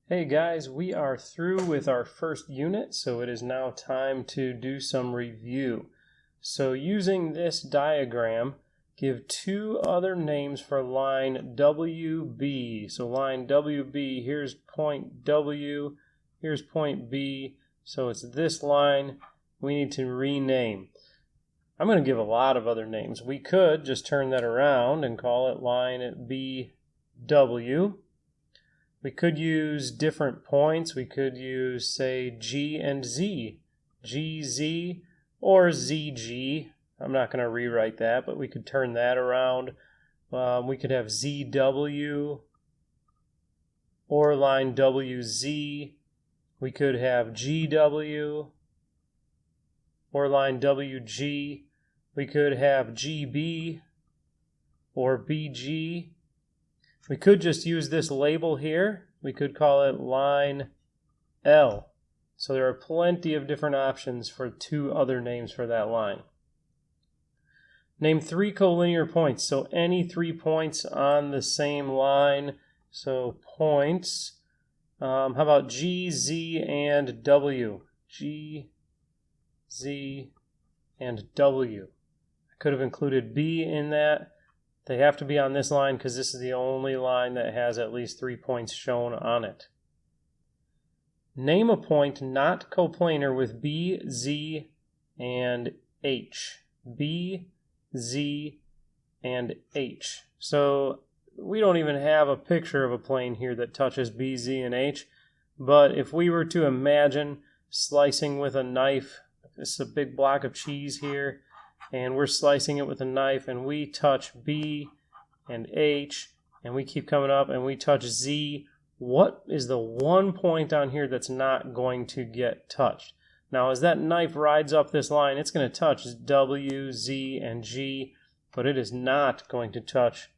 Hey guys, we are through with our first unit, so it is now time to do some review. So using this diagram, give two other names for line WB. So line WB, here's point W, here's point B, so it's this line we need to rename. I'm going to give a lot of other names. We could just turn that around and call it line BW. We could use different points. We could use, say, G and Z, GZ or ZG. I'm not going to rewrite that, but we could turn that around. We could have ZW or line WZ. We could have GW or line WG. We could have GB or BG. We could just use this label here. We could call it line L. So there are plenty of different options for two other names for that line. Name three collinear points. So any 3 points on the same line. So points. How about G, Z, and W? G, Z, and W. I could have included B in that. They have to be on this line because this is the only line that has at least 3 points shown on it. Name a point not coplanar with B, Z, and H. B, Z, and H. So we don't even have a picture of a plane here that touches B, Z, and H. But if we were to imagine slicing with a knife, this is a big block of cheese here, and we're slicing it with a knife, and we touch B and H, and we keep coming up, and we touch Z. What is the one point on here that's not going to get touched? Now, as that knife rides up this line, it's going to touch W, Z, and G, but it is not going to touch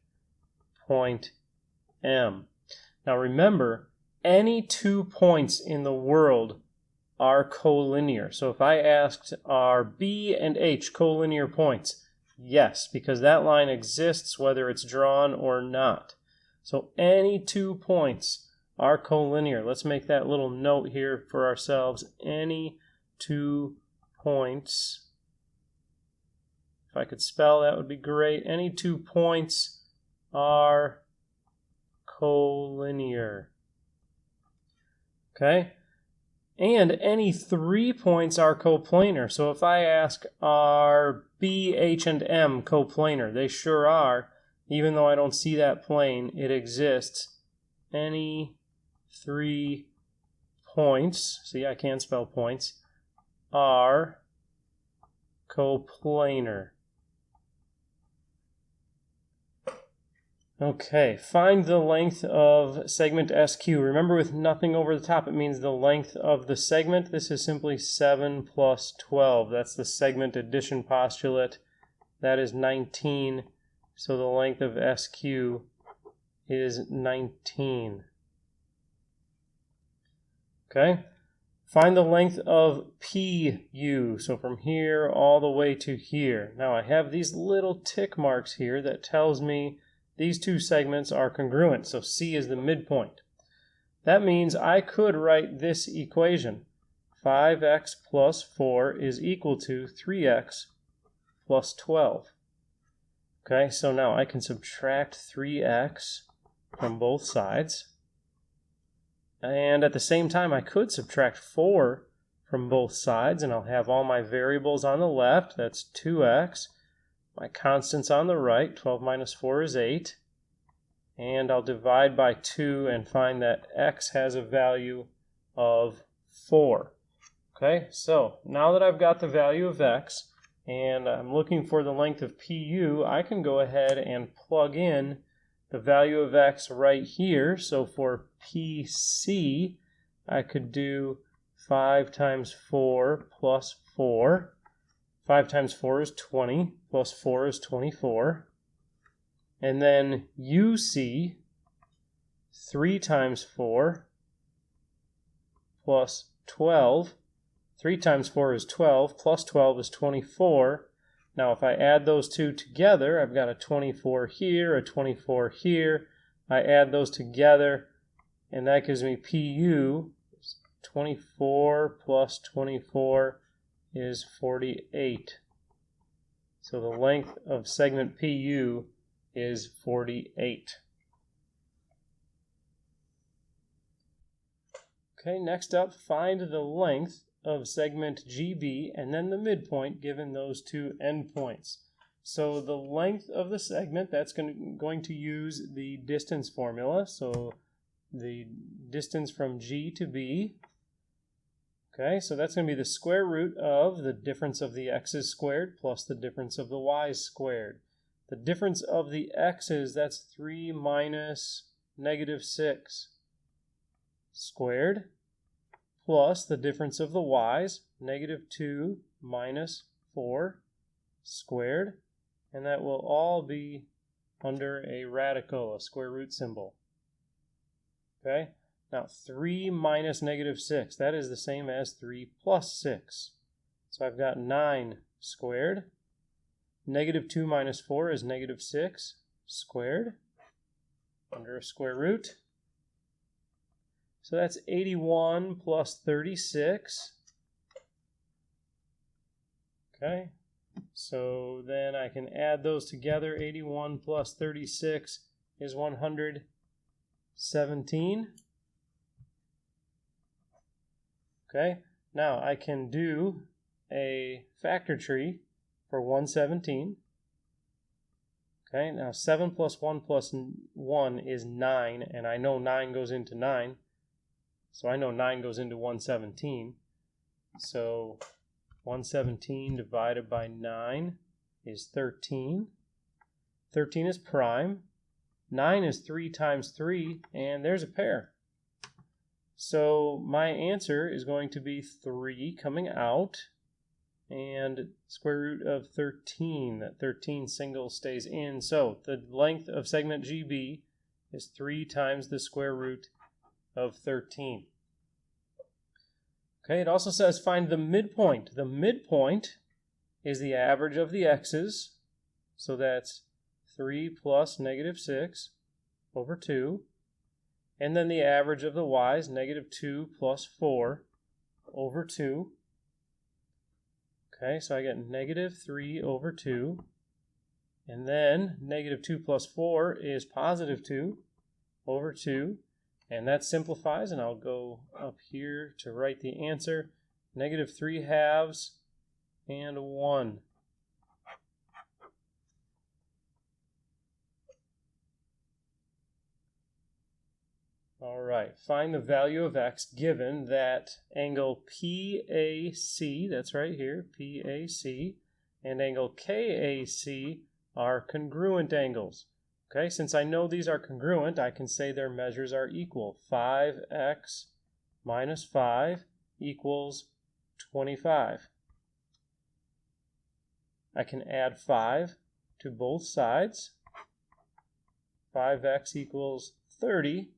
point M. Now, remember, any 2 points in the world are collinear. So if I asked, are B and H collinear points? Yes, because that line exists whether it's drawn or not. So any 2 points are collinear. Let's make that little note here for ourselves. Any 2 points. If I could spell, that would be great. Any 2 points are collinear. Okay? And any 3 points are coplanar. So if I ask, are B, H, and M coplanar? They sure are. Even though I don't see that plane, it exists. Any 3 points, see, I can't spell points, are coplanar. Okay, find the length of segment SQ. Remember, with nothing over the top, it means the length of the segment. This is simply 7 plus 12. That's the segment addition postulate. That is 19. So the length of SQ is 19. Okay, find the length of PU. So from here all the way to here. Now I have these little tick marks here that tells me these 2 segments are congruent, so C is the midpoint. That means I could write this equation. 5x plus 4 is equal to 3x plus 12. Okay, so now I can subtract 3x from both sides. And at the same time, I could subtract 4 from both sides, and I'll have all my variables on the left. That's 2x. My constants on the right, 12 minus 4 is 8. And I'll divide by 2 and find that x has a value of 4. Okay, so now that I've got the value of x and I'm looking for the length of PU, I can go ahead and plug in the value of x right here. So for PC, I could do 5 times 4 plus 4. 5 times 4 is 20, plus 4 is 24. And then UC, 3 times 4 plus 12. 3 times 4 is 12, plus 12 is 24. Now if I add those two together, I've got a 24 here, a 24 here. I add those together, and that gives me PU. 24 plus 24 is 48. So the length of segment PU is 48. Okay, next up, find the length of segment GB and then the midpoint given those two endpoints. So the length of the segment, that's going to use the distance formula. So the distance from G to B. Okay, so that's going to be the square root of the difference of the x's squared plus the difference of the y's squared. The difference of the x's, that's 3 minus negative 6 squared, plus the difference of the y's, negative 2 minus 4 squared, and that will all be under a radical, a square root symbol. Okay, now 3 minus negative 6, that is the same as 3 plus 6. So I've got 9 squared. Negative 2 minus 4 is negative 6 squared under a square root. So that's 81 plus 36. Okay, so then I can add those together. 81 plus 36 is 117. Okay, now I can do a factor tree for 117. Okay, now 7 plus 1 plus 1 is 9, and I know 9 goes into 9. So I know 9 goes into 117. So 117 divided by 9 is 13. 13 is prime. 9 is 3 times 3, and there's a pair. So my answer is going to be 3 coming out, and square root of 13. That 13 single stays in. So the length of segment GB is 3 times the square root of 13. Okay, it also says find the midpoint. The midpoint is the average of the x's. So that's 3 plus negative 6 over 2. And then the average of the y's, negative 2 plus 4 over 2. Okay, so I get negative 3 over 2. And then negative 2 plus 4 is positive 2 over 2. And that simplifies, and I'll go up here to write the answer. Negative 3 halves and 1. All right, find the value of x given that angle PAC, that's right here, PAC, and angle KAC are congruent angles. Okay, since I know these are congruent, I can say their measures are equal. 5x minus 5 equals 25. I can add 5 to both sides. 5x equals 30.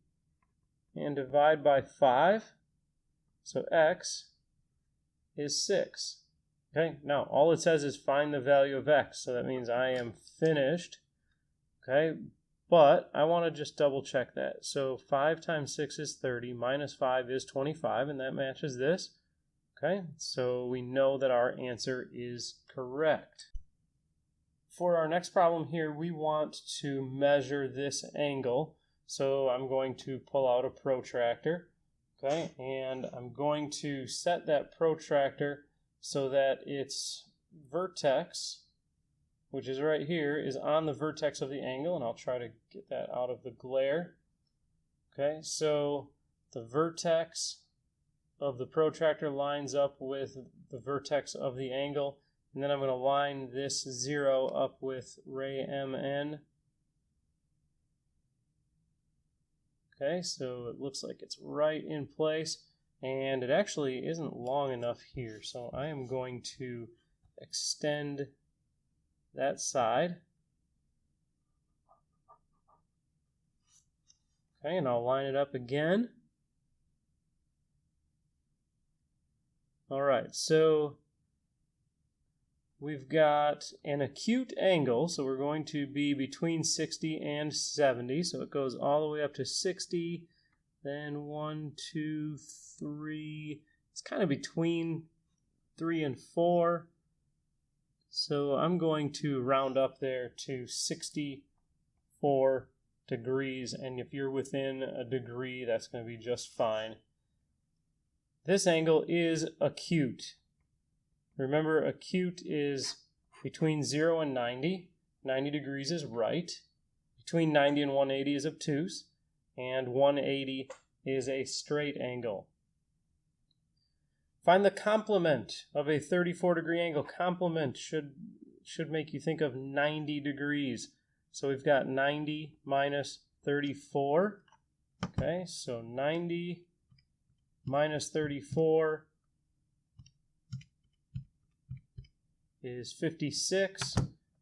And divide by 5. So x is 6. Okay, now all it says is find the value of x. So that means I am finished. Okay, but I want to just double check that. So 5 times 6 is 30, minus 5 is 25, and that matches this. Okay, so we know that our answer is correct. For our next problem here, we want to measure this angle. So I'm going to pull out a protractor, okay, and I'm going to set that protractor so that its vertex, which is right here, is on the vertex of the angle, and I'll try to get that out of the glare. Okay, so the vertex of the protractor lines up with the vertex of the angle, and then I'm going to line this 0 up with ray MN. Okay, so it looks like it's right in place, and it actually isn't long enough here, so I am going to extend that side. Okay, and I'll line it up again. All right, so we've got an acute angle, so we're going to be between 60 and 70, so it goes all the way up to 60, then 1, 2, 3. It's kind of between 3 and 4. So I'm going to round up there to 64 degrees. And if you're within a degree, that's going to be just fine. This angle is acute. Remember, acute is between 0 and 90. 90 degrees is right. Between 90 and 180 is obtuse. And 180 is a straight angle. Find the complement of a 34-degree angle. Complement should make you think of 90 degrees. So we've got 90 minus 34. Okay, so 90 minus 34 is 56.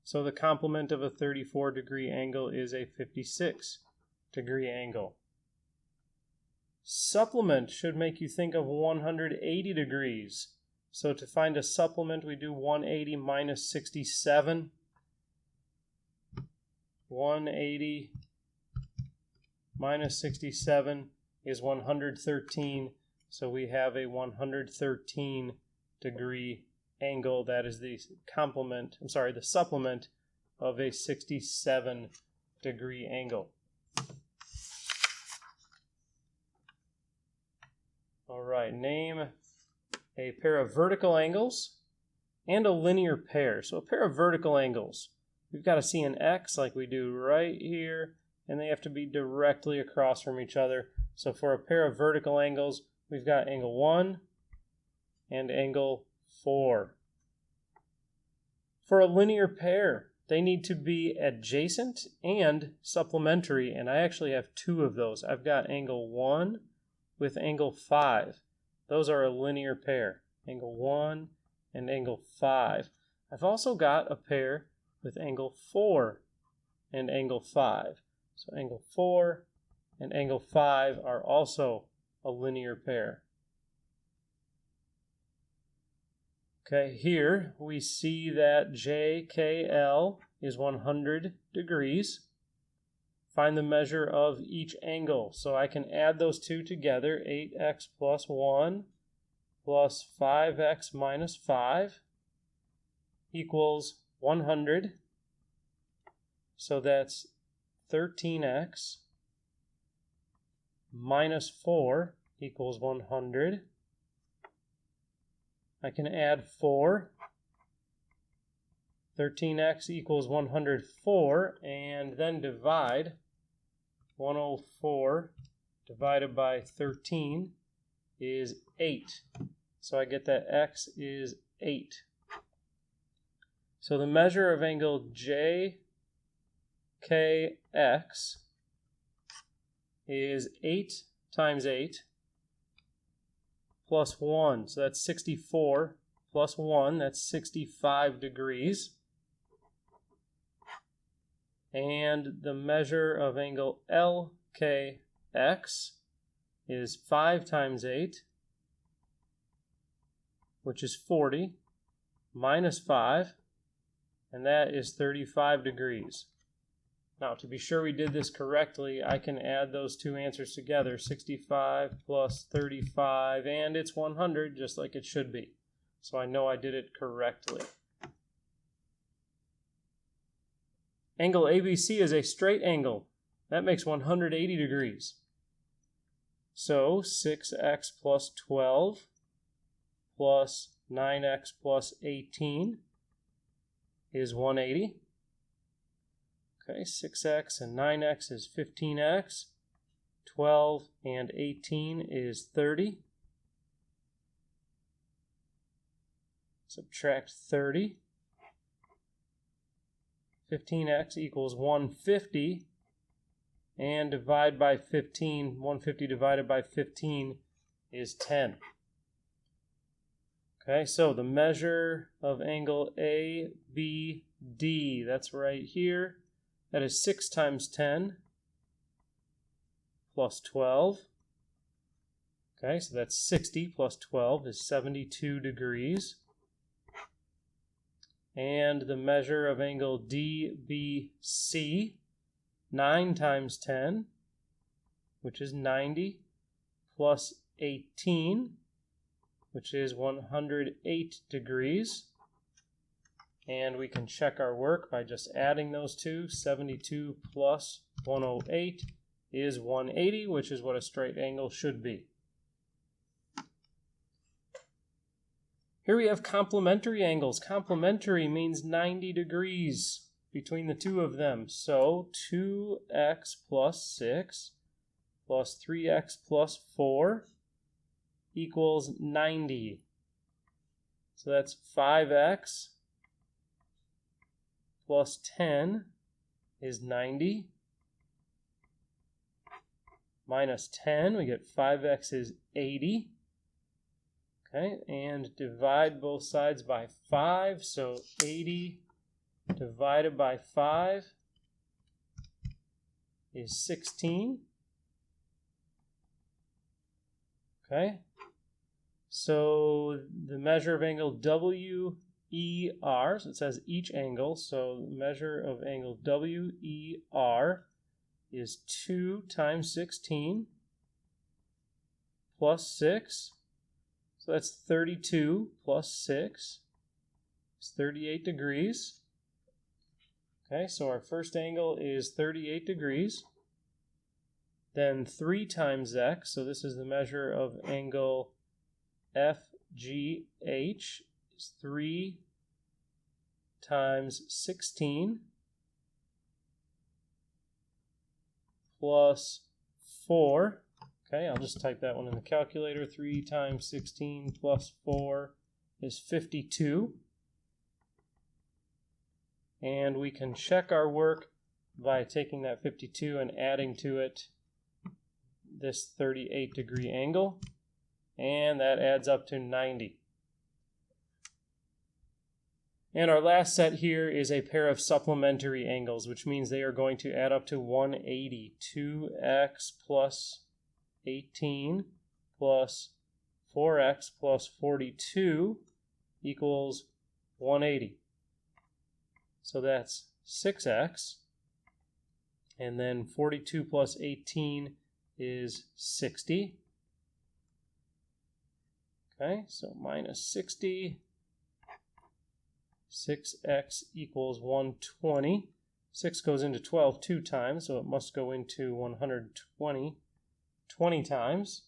So the complement of a 34-degree angle is a 56-degree angle. Supplement should make you think of 180 degrees. So to find a supplement, we do 180 minus 67. 180 minus 67 is 113. So we have a 113 degree angle. That is the the supplement of a 67 degree angle. All right, name a pair of vertical angles and a linear pair. So a pair of vertical angles, we've got to see an X like we do right here, and they have to be directly across from each other. So for a pair of vertical angles, we've got angle 1 and angle 4. For a linear pair, they need to be adjacent and supplementary, and I actually have two of those. I've got angle 1 with angle 5. Those are a linear pair, angle 1 and angle 5. I've also got a pair with angle 4 and angle 5. So angle 4 and angle 5 are also a linear pair. Okay, here we see that JKL is 100 degrees. Find the measure of each angle. So I can add those two together, 8x plus 1 plus 5x minus 5 equals 100. So that's 13x minus 4 equals 100. I can add 4. 13x equals 104, and then divide. 104 divided by 13 is 8. So I get that x is 8. So the measure of angle JKX is 8 times 8 plus 1. So that's 64 plus 1. That's 65 degrees. And the measure of angle LKX is 5 times 8, which is 40, minus 5, and that is 35 degrees. Now, to be sure we did this correctly, I can add those two answers together, 65 plus 35, and it's 100, just like it should be. So I know I did it correctly. Angle ABC is a straight angle. That makes 180 degrees. So 6x plus 12 plus 9x plus 18 is 180. Okay, 6x and 9x is 15x. 12 and 18 is 30. Subtract 30. 15x equals 150, and divide by 15. 150 divided by 15 is 10. Okay, so the measure of angle ABD, that's right here. That is 6 times 10 plus 12. Okay, so that's 60 plus 12 is 72 degrees. And the measure of angle DBC, 9 times 10, which is 90 plus 18, which is 108 degrees. And we can check our work by just adding those two. 72 plus 108 is 180, which is what a straight angle should be. Here we have complementary angles. Complementary means 90 degrees between the two of them. So 2x plus 6 plus 3x plus 4 equals 90. So that's 5x plus 10 is 90. Minus 10, we get 5x is 80. Okay, and divide both sides by 5. So 80 divided by 5 is 16. Okay, so the measure of angle WER, so it says each angle, so the measure of angle WER is 2 times 16 plus 6. So that's 32 plus 6 is 38 degrees. Okay, so our first angle is 38 degrees. Then 3 times x, so this is the measure of angle FGH, is 3 times 16 plus 4. Okay, I'll just type that one in the calculator. 3 times 16 plus 4 is 52. And we can check our work by taking that 52 and adding to it this 38 degree angle. And that adds up to 90. And our last set here is a pair of supplementary angles, which means they are going to add up to 180. 2x plus 18 plus 4x plus 42 equals 180. So that's 6x. And then 42 plus 18 is 60. Okay, so minus 60. 6x equals 120. 6 goes into 12 2 times, so it must go into 120 20 times.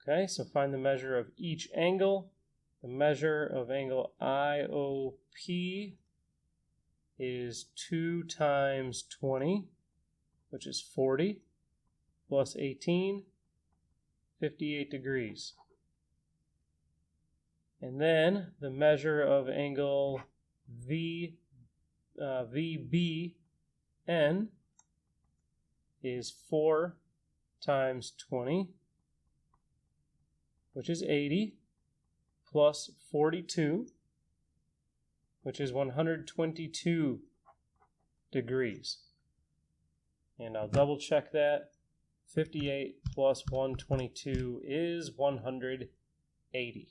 Okay, so find the measure of each angle. The measure of angle IOP is 2 times 20, which is 40, plus 18, 58 degrees. And then the measure of angle VBN is 4 times 20, which is 80, plus 42, which is 122 degrees. And I'll double check that. 58 plus 122 is 180.